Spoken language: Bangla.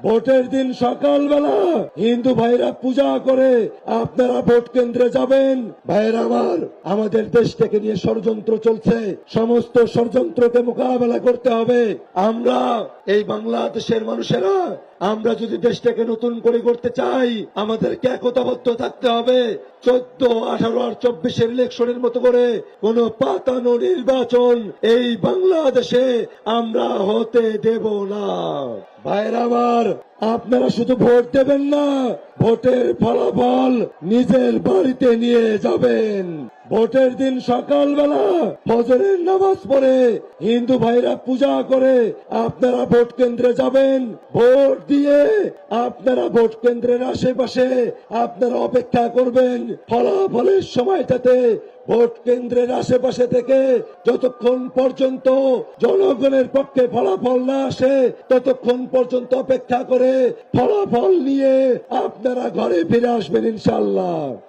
ভোটের দিন সকালবেলা হিন্দু ভাইরা পূজা করে আপনারা ভোট কেন্দ্রে যাবেন। ভাইরা আমার, আমাদের দেশটাকে নিয়ে ষড়যন্ত্র চলছে, সমস্ত ষড়যন্ত্রকে মোকাবেলা করতে হবে। আমরা এই বাংলাদেশের মানুষেরা আমরা যদি দেশটাকে নতুন করে করতে চাই, আমাদেরকে একতাবদ্ধ থাকতে হবে। 14, 18 আর 24-এর ইলেকশনের মতো করে কোন পাতানো নির্বাচন এই বাংলাদেশে আমরা হতে দেব না। ভাইরা আমার, আপনারা শুধু ভোট দেবেন না, ভোটের ফলাফল নিজের বাড়িতে নিয়ে যাবেন। ভোটের দিন সকালবেলা ফজরের নামাজ পড়ে হিন্দু ভাইরা পূজা করে আপনারা ভোট কেন্দ্রে যাবেন। ভোট দিয়ে আপনারা ভোট কেন্দ্রের আশেপাশে আপনারা অপেক্ষা করবেন। ফলাফলের সময়টাতে ভোট কেন্দ্রের আশেপাশে থেকে যতক্ষণ পর্যন্ত জনগণের পক্ষে ফলাফল না আসে ততক্ষণ পর্যন্ত অপেক্ষা করে ফলাফল নিয়ে আপনারা ঘরে ফিরে আসবেন ইনশাআল্লাহ।